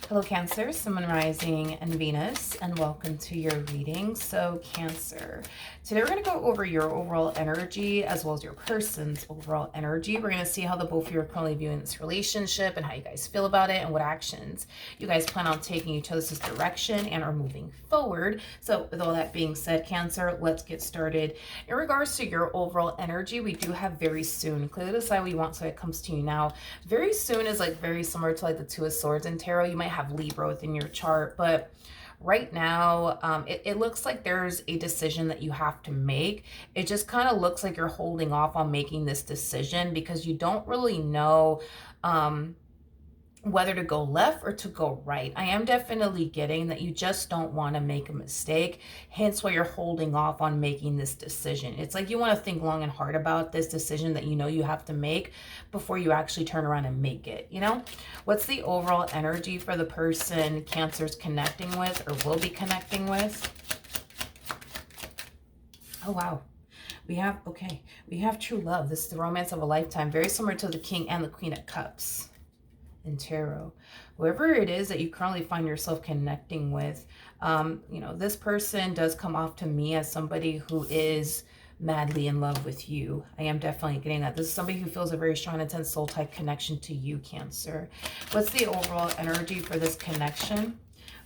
Hello Cancer, Sun, Rising, and Venus, and welcome to your reading. So Cancer, today we're going to go over your overall energy as well as your person's overall energy. We're going to see how the both of you are currently viewing this relationship and how you guys feel about it and what actions you guys plan on taking each other's direction and are moving forward. So with all that being said, Cancer, let's get started. In regards to your overall energy, we do have very soon. Clearly decide what you want so it comes to you now. Very soon is like very similar to like the Two of Swords in tarot. You might have Libra within your chart, but right now it looks like there's a decision that you have to make. It just kind of looks like you're holding off on making this decision because you don't really know whether to go left or to go right. I am definitely getting that you just don't want to make a mistake, hence why you're holding off on making this decision. It's like you want to think long and hard about this decision that you know you have to make before you actually turn around and make it, you know? What's the overall energy for the person Cancer's connecting with or will be connecting with? Oh, wow. We have true love. This is the romance of a lifetime, very similar to the King and the Queen of Cups in tarot. Whoever it is that you currently find yourself connecting with, you know, this person does come off to me as somebody who is madly in love with you. I am definitely getting that. This is somebody who feels a very strong, intense soul type connection to you, Cancer. What's the overall energy for this connection?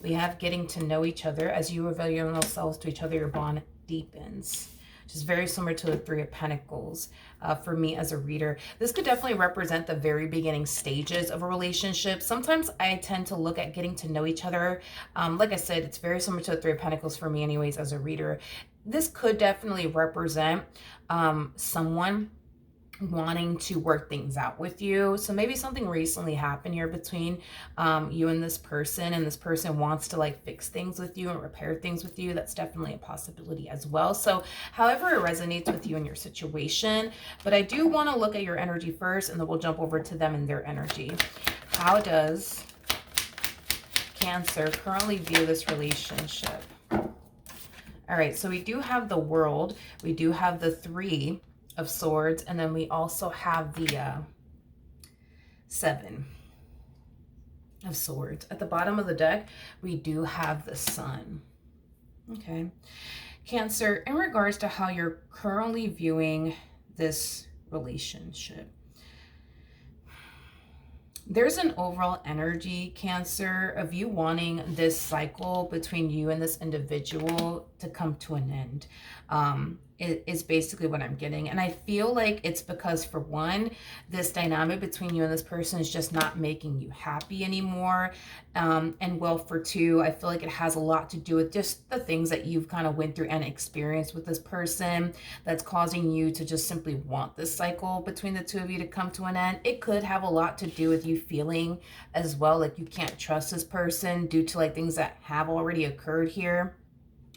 We have getting to know each other. As you reveal yourselves to each other, your bond deepens. Which is very similar to the Three of Pentacles for me as a reader. This could definitely represent the very beginning stages of a relationship. Sometimes I tend to look at getting to know each other. Like I said, it's very similar to the Three of Pentacles for me anyways as a reader. This could definitely represent someone wanting to work things out with you. So maybe something recently happened here between you and this person wants to like fix things with you and repair things with you. That's definitely a possibility as well. So however it resonates with you and your situation, but I do want to look at your energy first and then we'll jump over to them and their energy. How does Cancer currently view this relationship? All right, so we do have the World, we do have the Three of Swords, and then we also have the Seven of Swords. At the bottom of the deck, we do have the Sun. Okay. Cancer, in regards to how you're currently viewing this relationship, there's an overall energy, Cancer, of you wanting this cycle between you and this individual to come to an end. It is basically what I'm getting. And I feel like it's because, for one, this dynamic between you and this person is just not making you happy anymore. And well, for two, I feel like it has a lot to do with just the things that you've kind of went through and experienced with this person that's causing you to just simply want this cycle between the two of you to come to an end. It could have a lot to do with you feeling as well like you can't trust this person due to like things that have already occurred here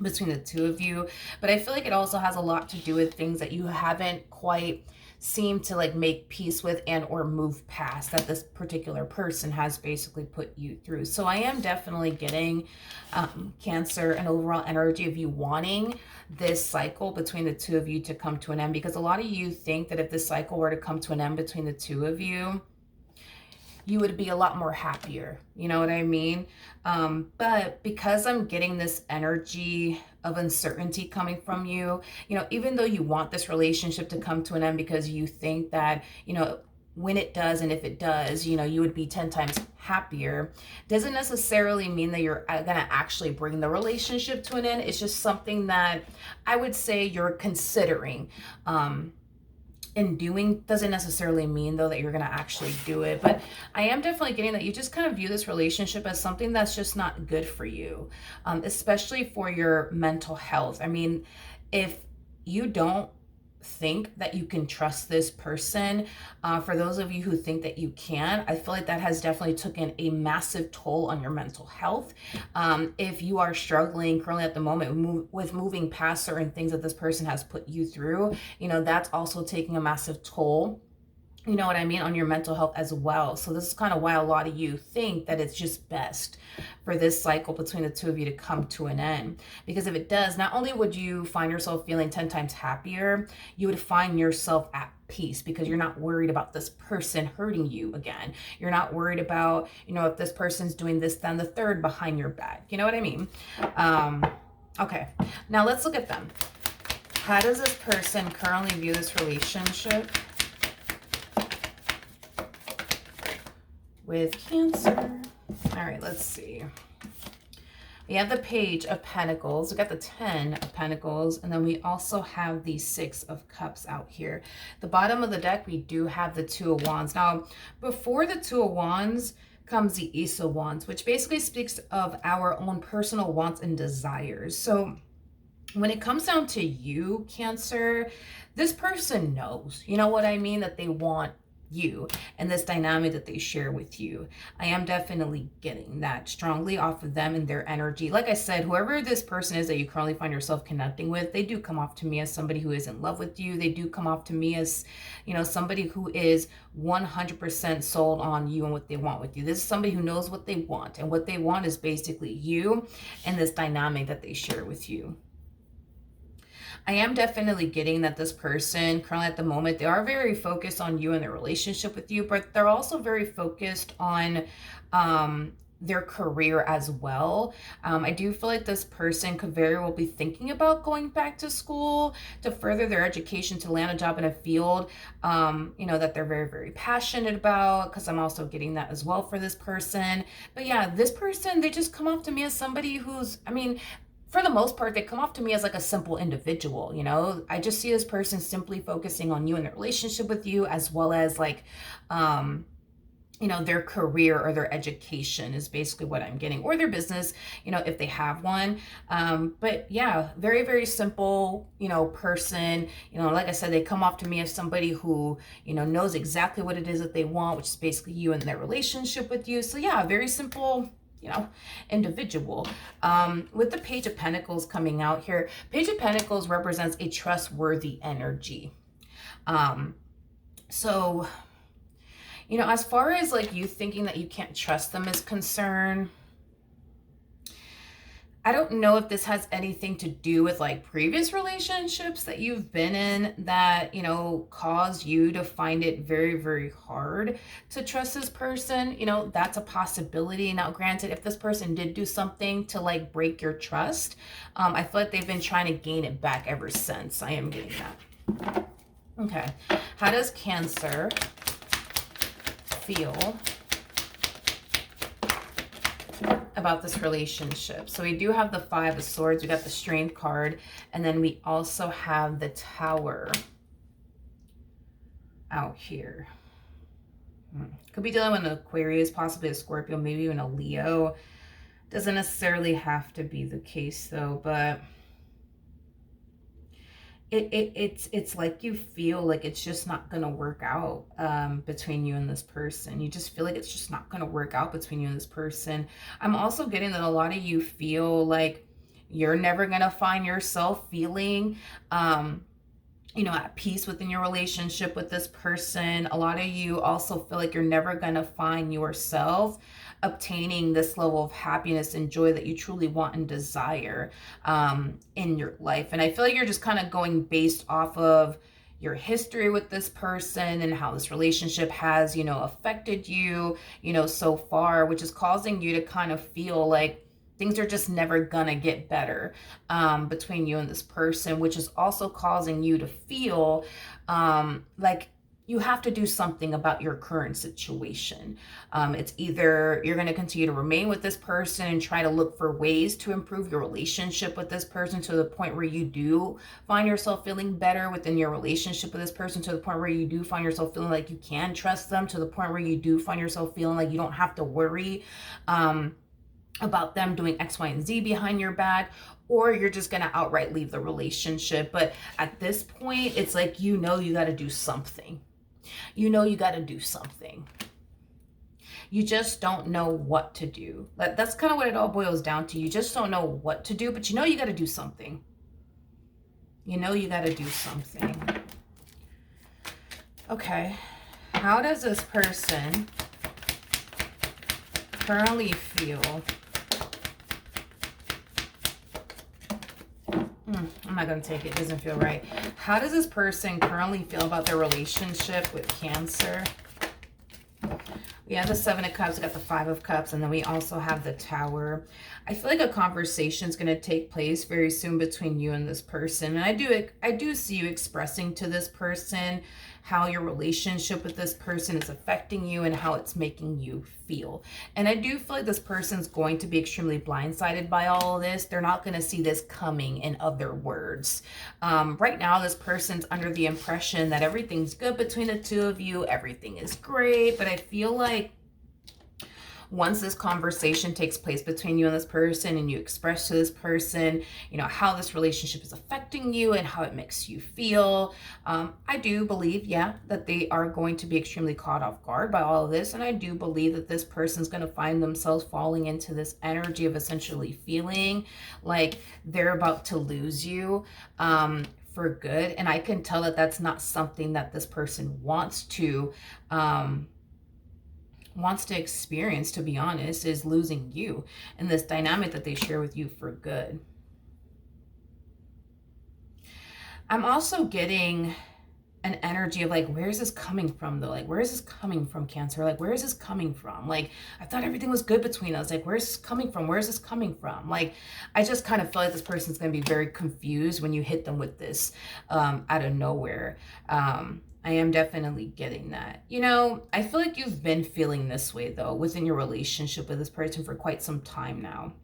between the two of you. But I feel like it also has a lot to do with things that you haven't quite seemed to like make peace with and or move past, that this particular person has basically put you through. So I am definitely getting Cancer, an overall energy of you wanting this cycle between the two of you to come to an end, because a lot of you think that if this cycle were to come to an end between the two of you, you would be a lot more happier. You know what I mean? But because I'm getting this energy of uncertainty coming from you, you know, even though you want this relationship to come to an end because you think that, you know, when it does and if it does, you know, you would be 10 times happier, doesn't necessarily mean that you're going to actually bring the relationship to an end. It's just something that I would say you're considering. And doing doesn't necessarily mean though that you're going to actually do it. But I am definitely getting that you just kind of view this relationship as something that's just not good for you, especially for your mental health. I mean, if you don't think that you can trust this person, for those of you who think that you can, I feel like that has definitely taken a massive toll on your mental health. If you are struggling currently at the moment with moving past certain things that this person has put you through, you know, that's also taking a massive toll you know what I mean, on your mental health as well. So this is kind of why a lot of you think that it's just best for this cycle between the two of you to come to an end. Because if it does, not only would you find yourself feeling 10 times happier, you would find yourself at peace because you're not worried about this person hurting you again. You're not worried about, you know, if this person's doing this, then the third behind your back. You know what I mean? Okay, now let's look at them. How does this person currently view this relationship with Cancer? All right, let's see. We have the Page of Pentacles. We got the 10 of Pentacles, and then we also have the 6 of Cups out here. The bottom of the deck, we do have the 2 of Wands. Now, before the 2 of Wands comes the Ace of Wands, which basically speaks of our own personal wants and desires. So when it comes down to you, Cancer, this person knows, you know what I mean, that they want you and this dynamic that they share with you. I am definitely getting that strongly off of them and their energy. Like I said, whoever this person is that you currently find yourself connecting with, they do come off to me as somebody who is in love with you. They do come off to me as, you know, somebody who is 100% sold on you and what they want with you. This is somebody who knows what they want, and what they want is basically you and this dynamic that they share with you. I am definitely getting that this person currently at the moment, they are very focused on you and their relationship with you, but they're also very focused on their career as well. I do feel like this person could very well be thinking about going back to school to further their education, to land a job in a field, you know, that they're very, very passionate about, because I'm also getting that as well for this person. But yeah, this person, they just come off to me as somebody who's, I mean, for the most part, they come off to me as like a simple individual, you know? I just see this person simply focusing on you and their relationship with you, as well as like, you know, their career or their education is basically what I'm getting, or their business, you know, if they have one. But yeah, very, very simple, you know, person. You know, like I said, they come off to me as somebody who, you know, knows exactly what it is that they want, which is basically you and their relationship with you. So yeah, very simple, you know, individual. With the Page of Pentacles coming out here, Page of Pentacles represents a trustworthy energy. So, you know, as far as like you thinking that you can't trust them is concerned, I don't know if this has anything to do with like previous relationships that you've been in that, you know, caused you to find it very, very hard to trust this person. You know, that's a possibility. Now, granted, if this person did do something to like break your trust, I feel like they've been trying to gain it back ever since. I am getting that. Okay. How does Cancer feel about this relationship? So we do have the 5 of Swords, we got the Strength card, and then we also have the Tower out here. Could be dealing with an Aquarius, possibly a Scorpio, maybe even a Leo. Doesn't necessarily have to be the case though, but it's like you feel like it's just not going to work out between you and this person. You just feel like it's just not going to work out between you and this person. I'm also getting that a lot of you feel like you're never going to find yourself feeling, you know, at peace within your relationship with this person. A lot of you also feel like you're never going to find yourself obtaining this level of happiness and joy that you truly want and desire in your life. And I feel like you're just kind of going based off of your history with this person and how this relationship has, you know, affected you, you know, so far, which is causing you to kind of feel like things are just never gonna get better between you and this person, which is also causing you to feel like you have to do something about your current situation. It's either you're going to continue to remain with this person and try to look for ways to improve your relationship with this person to the point where you do find yourself feeling better within your relationship with this person, to the point where you do find yourself feeling like you can trust them, to the point where you do find yourself feeling like you don't have to worry about them doing X, Y, and Z behind your back, or you're just going to outright leave the relationship. But at this point, it's like, you know, you got to do something. You know, you got to do something. You just don't know what to do. That's kind of what it all boils down to. You just don't know what to do, but you know you got to do something. You know you got to do something. Okay. How does this person currently feel? I'm not going to take it. It doesn't feel right. How does this person currently feel about their relationship with Cancer? We have the Seven of Cups, we got the Five of Cups, and then we also have the Tower. I feel like a conversation is going to take place very soon between you and this person. And I do see you expressing to this person how your relationship with this person is affecting you and how it's making you feel. And I do feel like this person's going to be extremely blindsided by all of this. They're not going to see this coming, in other words. Right now, this person's under the impression that everything's good between the two of you. Everything is great. But I feel like once this conversation takes place between you and this person, and you express to this person, you know, how this relationship is affecting you and how it makes you feel, I do believe, yeah, that they are going to be extremely caught off guard by all of this. And I do believe that this person's going to find themselves falling into this energy of essentially feeling like they're about to lose you for good. And I can tell that that's not something that this person wants to experience, to be honest, is losing you and this dynamic that they share with you for good. I'm also getting an energy of like, where is this coming from though? Like, where is this coming from, Cancer? Like, where is this coming from? Like, I thought everything was good between us. Like, where's this coming from? Where's this coming from? Like, I just kind of feel like this person's going to be very confused when you hit them with this out of nowhere. I am definitely getting that. You know, I feel like you've been feeling this way though within your relationship with this person for quite some time now.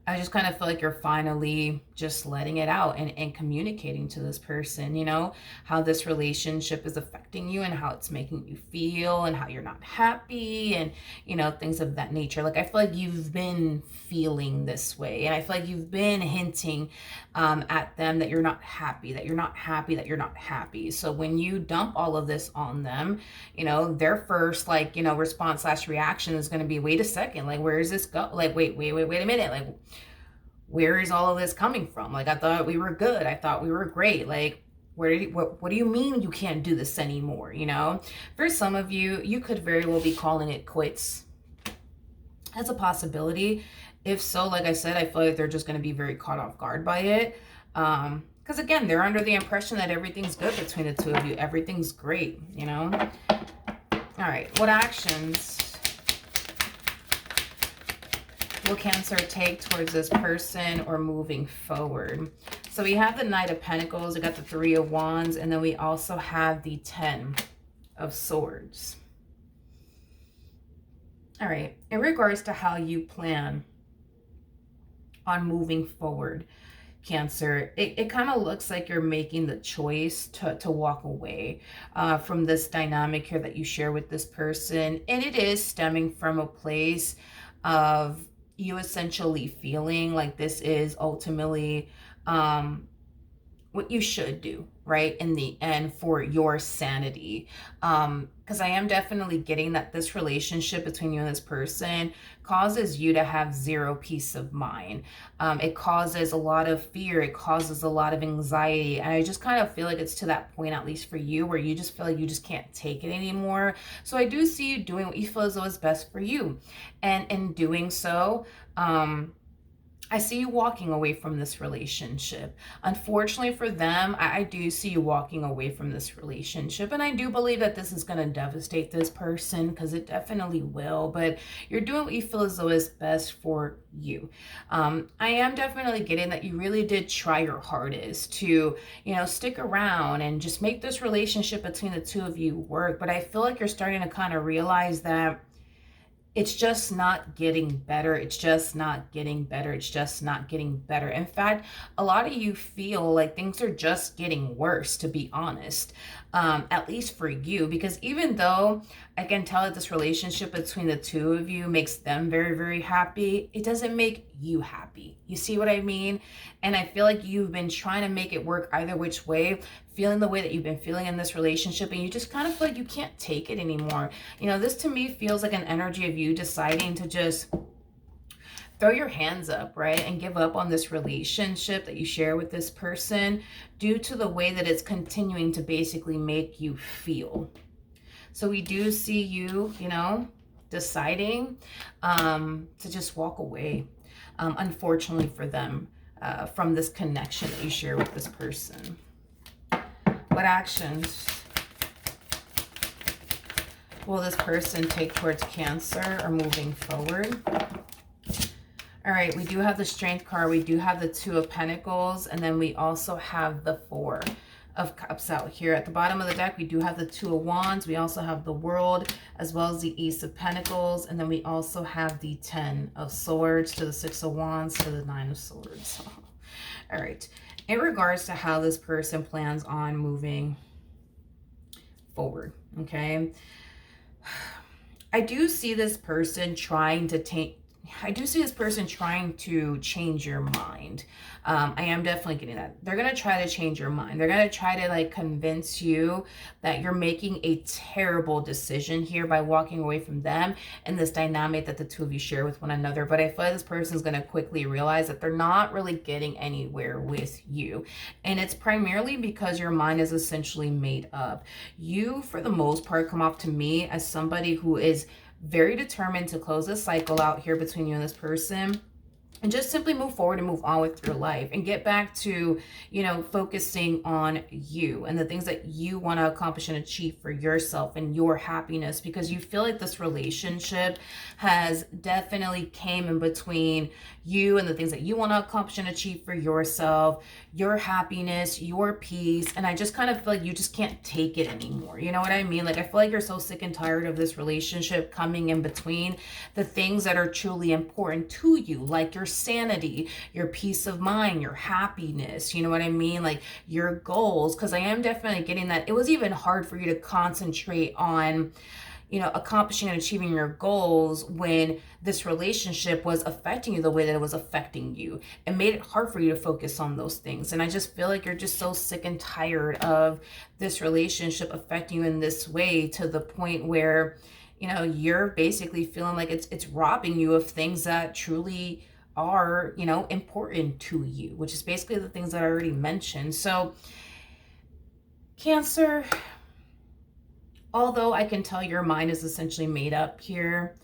I just kind of feel like you're finally just letting it out and communicating to this person, you know, how this relationship is affecting you and how it's making you feel and how you're not happy and, you know, things of that nature. Like, I feel like you've been feeling this way, and I feel like you've been hinting at them that you're not happy, that you're not happy, that you're not happy. So when you dump all of this on them, you know, their first, like, you know, response / reaction is going to be, wait a second, like, where is this go? Like, wait a minute. Like, where is all of this coming from? Like, I thought we were good. I thought we were great. Like, what do you mean you can't do this anymore? You know, for some of you, you could very well be calling it quits. That's a possibility. If so, like I said, I feel like they're just going to be very caught off guard by it. Because again, they're under the impression that everything's good between the two of you. Everything's great, you know? All right, what actions will Cancer take towards this person or moving forward? So we have the Knight of Pentacles, we got the Three of Wands, and then we also have the 10 of Swords. All right, in regards to how you plan on moving forward, Cancer, it kind of looks like you're making the choice to walk away from this dynamic here that you share with this person. And it is stemming from a place of you essentially feeling like this is ultimately what you should do, right, in the end, for your sanity. Because I am definitely getting that this relationship between you and this person causes you to have zero peace of mind. It causes a lot of fear. It causes a lot of anxiety. And I just kind of feel like it's to that point, at least for you, where you just feel like you just can't take it anymore. So I do see you doing what you feel as though is best for you. And in doing so, I see you walking away from this relationship. Unfortunately for them, I do see you walking away from this relationship. And I do believe that this is going to devastate this person, because it definitely will. But you're doing what you feel as though is best for you. I am definitely getting that you really did try your hardest to, you know, stick around and just make this relationship between the two of you work. But I feel like you're starting to kind of realize that it's just not getting better. It's just not getting better. It's just not getting better. In fact, a lot of you feel like things are just getting worse, to be honest, at least for you. Because even though I can tell that this relationship between the two of you makes them very, very happy, it doesn't make you happy. You see what I mean? And I feel like you've been trying to make it work either which way, feeling the way that you've been feeling in this relationship, and you just kind of feel like you can't take it anymore. You know, this to me feels like an energy of you deciding to just throw your hands up, right? And give up on this relationship that you share with this person due to the way that it's continuing to basically make you feel. So we do see you, you know, deciding to just walk away, unfortunately for them, from this connection that you share with this person. What actions will this person take towards Cancer or moving forward? All right, we do have the Strength card. We do have the Two of Pentacles. And then we also have the Four of Cups out here. At the bottom of the deck, we do have the Two of Wands. We also have the World, as well as the Ace of Pentacles. And then we also have the 10 of Swords to the 6 of Wands to the 9 of Swords. All right. In regards to how this person plans on moving forward, okay? I do see this person trying to change your mind. I am definitely getting that. They're going to try to change your mind. They're going to try to like convince you that you're making a terrible decision here by walking away from them and this dynamic that the two of you share with one another. But I feel like this person is going to quickly realize that they're not really getting anywhere with you. And it's primarily because your mind is essentially made up. You, for the most part, come off to me as somebody who is very determined to close this cycle out here between you and this person, and just simply move forward and move on with your life and get back to, you know, focusing on you and the things that you want to accomplish and achieve for yourself and your happiness, because you feel like this relationship has definitely came in between you and the things that you want to accomplish and achieve for yourself, your happiness, your peace. And I just kind of feel like you just can't take it anymore. You know what I mean? Like, I feel like you're so sick and tired of this relationship coming in between the things that are truly important to you, like your sanity, your peace of mind, your happiness, you know what I mean? Like your goals. Because I am definitely getting that it was even hard for you to concentrate on, you know, accomplishing and achieving your goals when this relationship was affecting you the way that it was affecting you. It made it hard for you to focus on those things. And I just feel like you're just so sick and tired of this relationship affecting you in this way, to the point where, you know, you're basically feeling like it's robbing you of things that truly are, you know, important to you, which is basically the things that I already mentioned. So Cancer, although I can tell your mind is essentially made up here,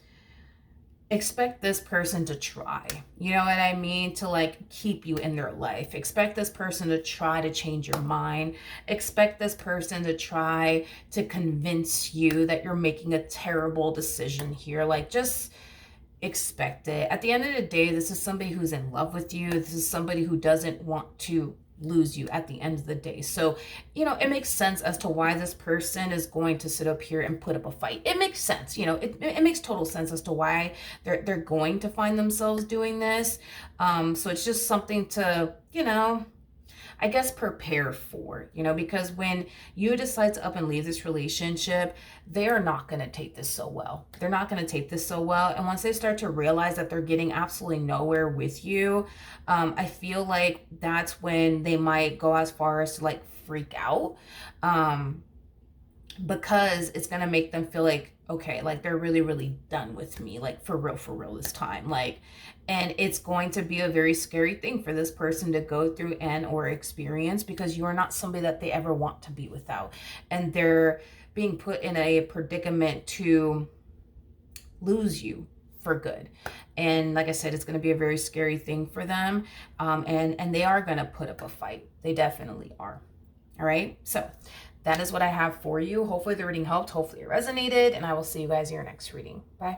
expect this person to try, you know what I mean, to like keep you in their life. Expect this person to try to change your mind. Expect this person to try to convince you that you're making a terrible decision here. Like, just expect it. At the end of the day, this is somebody who's in love with you. This is somebody who doesn't want to lose you at the end of the day. So, you know, it makes sense as to why this person is going to sit up here and put up a fight. It makes sense. You know, it makes total sense as to why they're going to find themselves doing this. So it's just something to, you know, I guess prepare for, you know, because when you decide to up and leave this relationship, they are not going to take this so well. They're not going to take this so well. And once they start to realize that they're getting absolutely nowhere with you, I feel like that's when they might go as far as to like freak out, because it's going to make them feel like, okay, like they're really, really done with me, like for real this time. Like, and it's going to be a very scary thing for this person to go through and or experience, because you are not somebody that they ever want to be without. And they're being put in a predicament to lose you for good. And like I said, it's going to be a very scary thing for them. And they are going to put up a fight. They definitely are. All right. So that is what I have for you. Hopefully the reading helped. Hopefully it resonated. And I will see you guys in your next reading. Bye.